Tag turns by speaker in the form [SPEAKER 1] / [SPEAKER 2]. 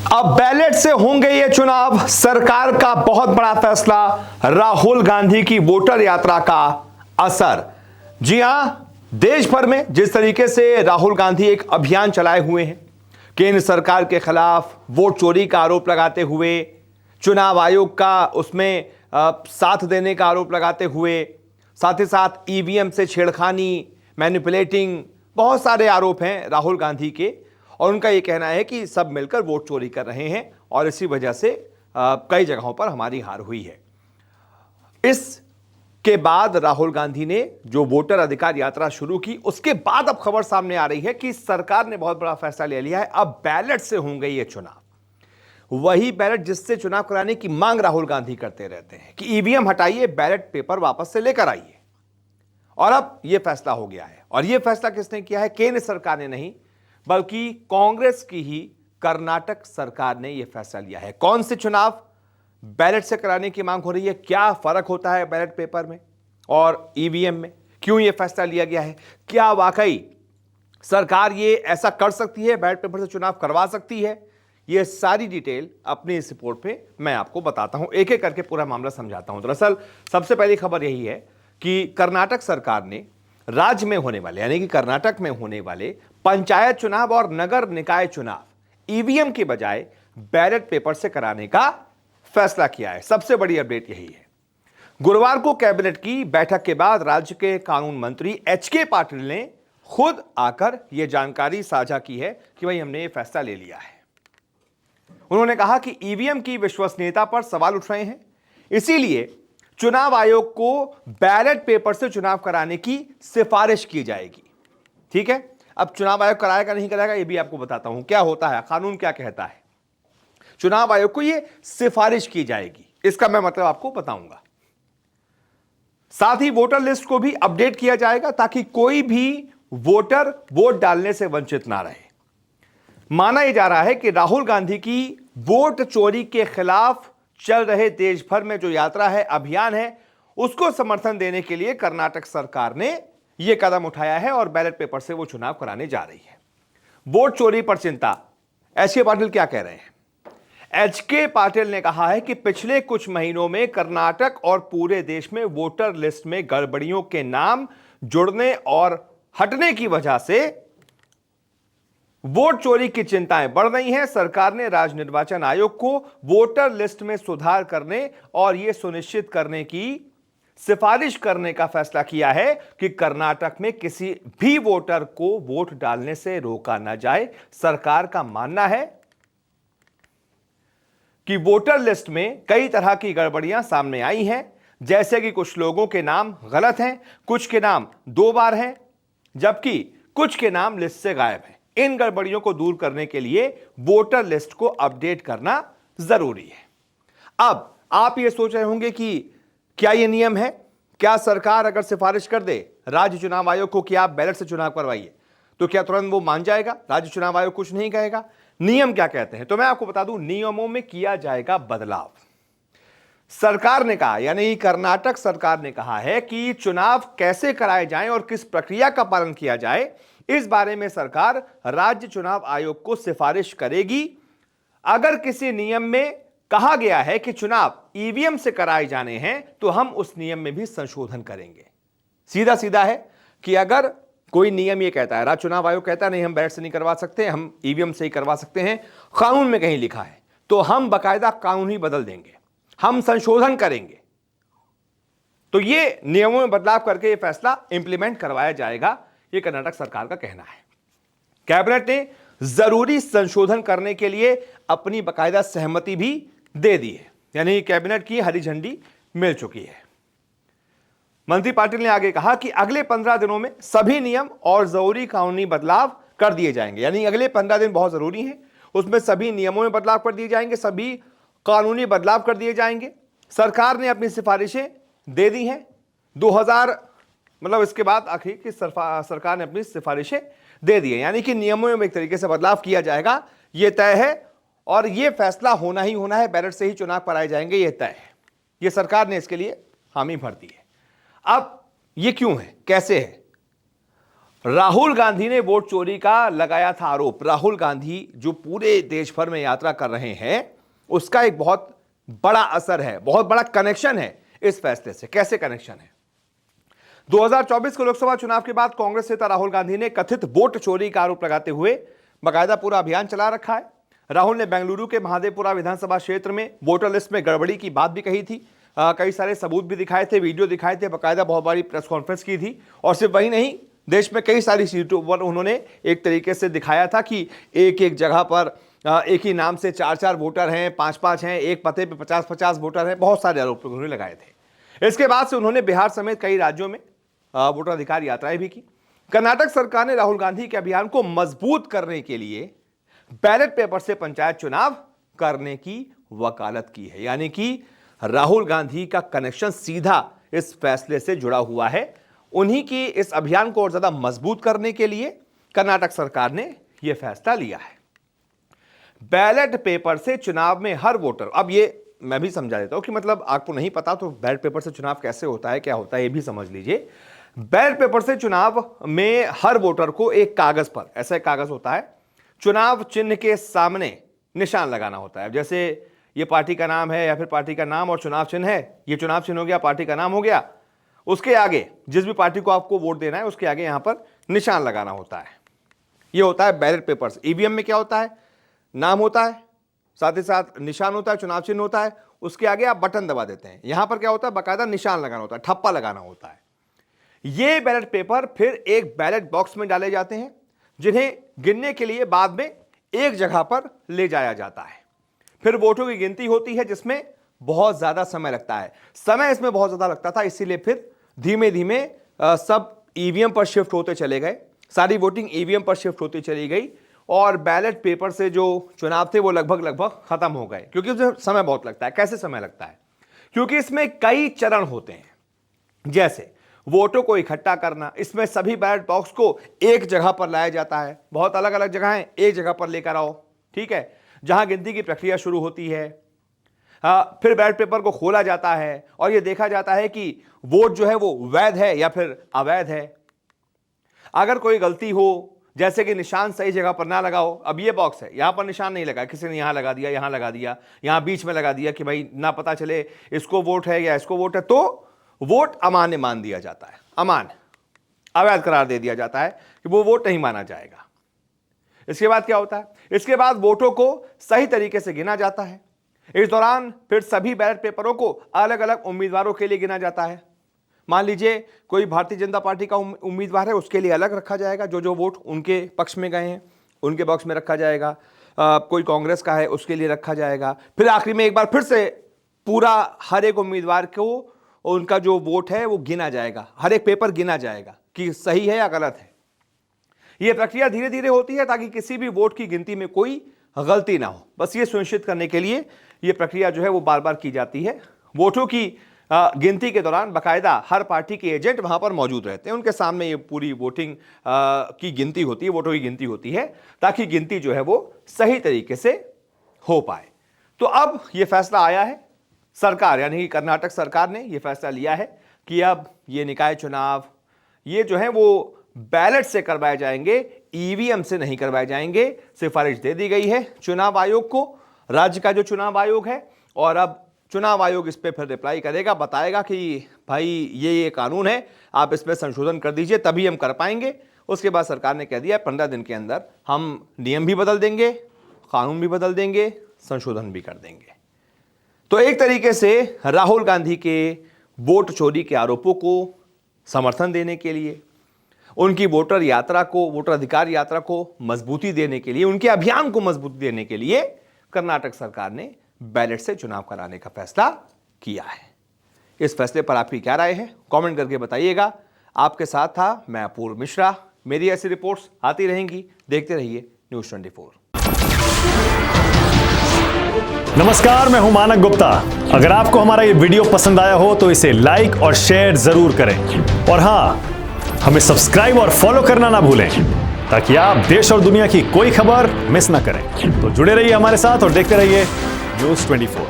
[SPEAKER 1] अब बैलेट से होंगे ये चुनाव, सरकार का बहुत बड़ा फैसला, राहुल गांधी की वोटर यात्रा का असर। जी हां, देश भर में जिस तरीके से राहुल गांधी एक अभियान चलाए हुए हैं, केंद्र सरकार के खिलाफ वोट चोरी का आरोप लगाते हुए, चुनाव आयोग का उसमें साथ देने का आरोप लगाते हुए, साथ ही साथ ईवीएम से छेड़खानी, मैनिपुलेटिंग, बहुत सारे आरोप हैं राहुल गांधी के। और उनका यह कहना है कि सब मिलकर वोट चोरी कर रहे हैं और इसी वजह से कई जगहों पर हमारी हार हुई है। इसके बाद राहुल गांधी ने जो वोटर अधिकार यात्रा शुरू की, उसके बाद अब खबर सामने आ रही है कि सरकार ने बहुत बड़ा फैसला ले लिया है। अब बैलेट से होंगे ये चुनाव, वही बैलेट जिससे चुनाव कराने की मांग राहुल गांधी करते रहते हैं कि ईवीएम हटाइए, बैलेट पेपर वापस से लेकर आइए। और अब यह फैसला हो गया है। और यह फैसला किसने किया है? केंद्र सरकार ने नहीं, बल्कि कांग्रेस की ही कर्नाटक सरकार ने यह फैसला लिया है। कौन से चुनाव बैलेट से कराने की मांग हो रही है, क्या फर्क होता है बैलेट पेपर में और ईवीएम में, क्यों यह फैसला लिया गया है, क्या वाकई सरकार ये ऐसा कर सकती है, बैलेट पेपर से चुनाव करवा सकती है, यह सारी डिटेल अपनी इस रिपोर्ट पे मैं आपको बताता हूं, एक एक करके पूरा मामला समझाता हूं। दरअसल सबसे पहली खबर यही है कि कर्नाटक सरकार ने राज्य में होने वाले, यानी कि कर्नाटक में होने वाले पंचायत चुनाव और नगर निकाय चुनाव ईवीएम के बजाय बैलेट पेपर से कराने का फैसला किया है। सबसे बड़ी अपडेट यही है। गुरुवार को कैबिनेट की बैठक के बाद राज्य के कानून मंत्री एचके पाटिल ने खुद आकर यह जानकारी साझा की है कि भाई हमने ये फैसला ले लिया है। उन्होंने कहा कि ईवीएम की विश्वसनीयता पर सवाल उठ रहे हैं, इसीलिए चुनाव आयोग को बैलेट पेपर से चुनाव कराने की सिफारिश की जाएगी। ठीक है, अब चुनाव आयोग कराएगा नहीं कराएगा ये भी आपको बताता हूं क्या होता है, कानून क्या कहता है। चुनाव आयोग को ये सिफारिश की जाएगी, इसका मैं मतलब आपको बताऊंगा। साथ ही वोटर लिस्ट को भी अपडेट किया जाएगा ताकि कोई भी वोटर वोट डालने से वंचित ना रहे। माना यह जा रहा है कि राहुल गांधी की वोट चोरी के खिलाफ चल रहे देश भर में जो यात्रा है, अभियान है, उसको समर्थन देने के लिए कर्नाटक सरकार ने यह कदम उठाया है और बैलेट पेपर से वो चुनाव कराने जा रही है। वोट चोरी पर चिंता, एचके पाटिल क्या कह रहे हैं? एचके पाटिल ने कहा है कि पिछले कुछ महीनों में कर्नाटक और पूरे देश में वोटर लिस्ट में गड़बड़ियों के नाम जुड़ने और हटने की वजह से वोट चोरी की चिंताएं बढ़ रही हैं। सरकार ने राज्य निर्वाचन आयोग को वोटर लिस्ट में सुधार करने और यह सुनिश्चित करने की सिफारिश करने का फैसला किया है कि कर्नाटक में किसी भी वोटर को वोट डालने से रोका न जाए। सरकार का मानना है कि वोटर लिस्ट में कई तरह की गड़बड़ियां सामने आई हैं, जैसे कि कुछ लोगों के नाम गलत हैं, कुछ के नाम 2 बार हैं, जबकि कुछ के नाम लिस्ट से गायब हैं। इन गड़बड़ियों को दूर करने के लिए वोटर लिस्ट को अपडेट करना जरूरी है। अब आप ये सोच रहे होंगे कि क्या यह नियम है? क्या सरकार अगर सिफारिश कर दे राज्य चुनाव आयोग को कि आप बैलेट से चुनाव करवाइए, तो क्या तुरंत वो मान जाएगा? राज्य चुनाव आयोग कुछ नहीं कहेगा? नियम क्या कहते हैं तो मैं आपको बता दूं, नियमों में किया जाएगा बदलाव। सरकार ने कहा, यानी कर्नाटक सरकार ने कहा है कि चुनाव कैसे कराए जाएं और किस प्रक्रिया का पालन किया जाए, इस बारे में सरकार राज्य चुनाव आयोग को सिफारिश करेगी। अगर किसी नियम में कहा गया है कि चुनाव ईवीएम से कराए जाने हैं, तो हम उस नियम में भी संशोधन करेंगे। सीधा सीधा है कि अगर कोई नियम यह कहता है, राज्य चुनाव आयोग कहता है नहीं हम बैलेट से नहीं करवा सकते, हम ईवीएम से ही करवा सकते हैं, कानून में कहीं लिखा है, तो हम बाकायदा कानून ही बदल देंगे, हम संशोधन करेंगे। तो यह नियमों में बदलाव करके यह फैसला इंप्लीमेंट करवाया जाएगा, यह कर्नाटक सरकार का कहना है। कैबिनेट ने जरूरी संशोधन करने के लिए अपनी बाकायदा सहमति भी दे दी है, यानी कैबिनेट की हरी झंडी मिल चुकी है। मंत्री पाटिल ने आगे कहा कि अगले 15 दिनों में सभी नियम और जरूरी कानूनी बदलाव कर दिए जाएंगे, यानी अगले 15 दिन बहुत जरूरी हैं, उसमें सभी नियमों में बदलाव कर दिए जाएंगे, सभी कानूनी बदलाव कर दिए जाएंगे। सरकार ने अपनी सिफारिशें दे दी हैं 2000 मतलब इसके बाद आखिर की सरकार ने अपनी सिफारिशें दे दी है, यानी कि नियमों में एक तरीके से बदलाव किया जाएगा, यह तय है। और यह फैसला होना ही होना है, बैलेट से ही चुनाव कराए जाएंगे, यह तय है। यह सरकार ने इसके लिए हामी भर दी है। अब यह क्यों है, कैसे है? राहुल गांधी ने वोट चोरी का लगाया था आरोप। राहुल गांधी जो पूरे देश भर में यात्रा कर रहे हैं, उसका एक बहुत बड़ा असर है, बहुत बड़ा कनेक्शन है इस फैसले से। कैसे कनेक्शन है? 2024 के लोकसभा चुनाव के बाद कांग्रेस नेता राहुल गांधी ने कथित वोट चोरी का आरोप लगाते हुए बाकायदा पूरा अभियान चला रखा है। राहुल ने बेंगलुरु के महादेवपुरा विधानसभा क्षेत्र में वोटर लिस्ट में गड़बड़ी की बात भी कही थी। कई सारे सबूत भी दिखाए थे, वीडियो दिखाए थे, बाकायदा बहुत बड़ी प्रेस कॉन्फ्रेंस की थी। और सिर्फ वही नहीं, देश में कई सारी सीटों पर उन्होंने एक तरीके से दिखाया था कि एक एक जगह पर एक ही नाम से 4-4 वोटर हैं, 5-5 हैं, एक पते पे 50-50 वोटर हैं। बहुत सारे आरोप उन्होंने लगाए थे। इसके बाद से उन्होंने बिहार समेत कई राज्यों में वोटर अधिकार यात्राएं भी की। कर्नाटक सरकार ने राहुल गांधी के अभियान को मजबूत करने के लिए बैलेट पेपर से पंचायत चुनाव करने की वकालत की है। यानी कि राहुल गांधी का कनेक्शन सीधा इस फैसले से जुड़ा हुआ है। उन्हीं की इस अभियान को और ज्यादा मजबूत करने के लिए कर्नाटक सरकार ने यह फैसला लिया है। बैलेट पेपर से चुनाव में हर वोटर, अब ये मैं भी समझा देता हूं कि मतलब आपको नहीं पता तो बैलेट पेपर से चुनाव कैसे होता है, क्या होता है, ये भी समझ लीजिए। बैलेट पेपर से चुनाव में हर वोटर को एक कागज पर, ऐसा एक कागज होता है, चुनाव चिन्ह के सामने निशान लगाना होता है। जैसे ये पार्टी का नाम है या फिर पार्टी का नाम और चुनाव चिन्ह है, ये चुनाव चिन्ह हो गया, पार्टी का नाम हो गया। उसके आगे जिस भी पार्टी को आपको वोट देना है उसके आगे यहां पर निशान लगाना होता है। ये होता है बैलेट पेपर्स। ईवीएम में क्या होता है? नाम होता है, साथ ही साथ निशान होता है, चुनाव चिन्ह होता है, उसके आगे आप बटन दबा देते हैं। यहां पर क्या होता है? बाकायदा निशान लगाना होता है, ठप्पा लगाना होता है। ये बैलेट पेपर फिर एक बैलेट बॉक्स में डाले जाते हैं, जिन्हें गिनने के लिए बाद में एक जगह पर ले जाया जाता है। फिर वोटों की गिनती होती है, जिसमें बहुत ज्यादा समय लगता है। समय इसमें बहुत ज्यादा लगता था, इसीलिए फिर धीमे धीमे सब ईवीएम पर शिफ्ट होते चले गए। सारी वोटिंग ईवीएम पर शिफ्ट होती चली गई और बैलेट पेपर से जो चुनाव थे वो लगभग खत्म हो गए, क्योंकि उसमें समय बहुत लगता है। कैसे समय लगता है? क्योंकि इसमें कई चरण होते हैं। जैसे वोटों को इकट्ठा करना, इसमें सभी बैलेट बॉक्स को एक जगह पर लाया जाता है। बहुत अलग अलग जगह हैं, एक जगह पर लेकर आओ, ठीक है, जहां गिनती की प्रक्रिया शुरू होती है। फिर बैलेट पेपर को खोला जाता है और यह देखा जाता है कि वोट जो है वो वैध है या फिर अवैध है। अगर कोई गलती हो, जैसे कि निशान सही जगह पर ना लगाओ, अब ये बॉक्स है, यहां पर निशान नहीं लगा, किसी ने यहां लगा दिया, यहां लगा दिया, यहां बीच में लगा दिया कि भाई ना पता चले इसको वोट है या इसको वोट है, तो वोट अमान्य मान दिया जाता है, अमान्य, अवैध करार दे दिया जाता है कि वो वोट नहीं माना जाएगा। इसके बाद क्या होता है? इसके बाद वोटों को सही तरीके से गिना जाता है। इस दौरान फिर सभी बैलेट पेपरों को अलग अलग उम्मीदवारों के लिए गिना जाता है। मान लीजिए कोई भारतीय जनता पार्टी का उम्मीदवार है, उसके लिए अलग रखा जाएगा, जो वोट उनके पक्ष में गए हैं उनके बॉक्स में रखा जाएगा। कोई कांग्रेस का है, उसके लिए रखा जाएगा। फिर आखिरी में एक बार फिर से पूरा हर एक उम्मीदवार को उनका जो वोट है वो गिना जाएगा, हर एक पेपर गिना जाएगा कि सही है या गलत है। यह प्रक्रिया धीरे धीरे होती है ताकि किसी भी वोट की गिनती में कोई गलती ना हो। बस ये सुनिश्चित करने के लिए यह प्रक्रिया जो है वो बार बार की जाती है। वोटों की गिनती के दौरान बाकायदा हर पार्टी के एजेंट वहां पर मौजूद रहते हैं, उनके सामने ये पूरी वोटिंग की गिनती होती है, वोटों की गिनती होती है, ताकि गिनती जो है वो सही तरीके से हो पाए। तो अब ये फैसला आया है, सरकार यानी कि कर्नाटक सरकार ने यह फैसला लिया है कि अब ये निकाय चुनाव ये जो है वो बैलेट से करवाए जाएंगे, ईवीएम से नहीं करवाए जाएंगे। सिफारिश दे दी गई है चुनाव आयोग को, राज्य का जो चुनाव आयोग है, और अब चुनाव आयोग इस पे फिर रिप्लाई करेगा, बताएगा कि भाई ये कानून है, आप इसमें संशोधन कर दीजिए, तभी हम कर पाएंगे। उसके बाद सरकार ने कह दिया 15 दिन के अंदर हम नियम भी बदल देंगे, कानून भी बदल देंगे, संशोधन भी कर देंगे। तो एक तरीके से राहुल गांधी के वोट चोरी के आरोपों को समर्थन देने के लिए, उनकी वोटर यात्रा को, वोटर अधिकार यात्रा को मजबूती देने के लिए, उनके अभियान को मजबूती देने के लिए कर्नाटक सरकार ने बैलेट से चुनाव कराने का फैसला किया है। इस फैसले पर आपकी क्या राय है? कमेंट करके बताइएगा। आपके साथ था मैं अपूर्व मिश्रा। मेरी ऐसी रिपोर्ट्स आती रहेंगी, देखते रहिए न्यूज़ 24।
[SPEAKER 2] नमस्कार, मैं हूं मानक गुप्ता। अगर आपको हमारा ये वीडियो पसंद आया हो तो इसे लाइक और शेयर जरूर करें, और हां, हमें सब्सक्राइब और फॉलो करना ना भूलें, ताकि आप देश और दुनिया की कोई खबर मिस ना करें। तो जुड़े रहिए हमारे साथ और देखते रहिए न्यूज़ 24।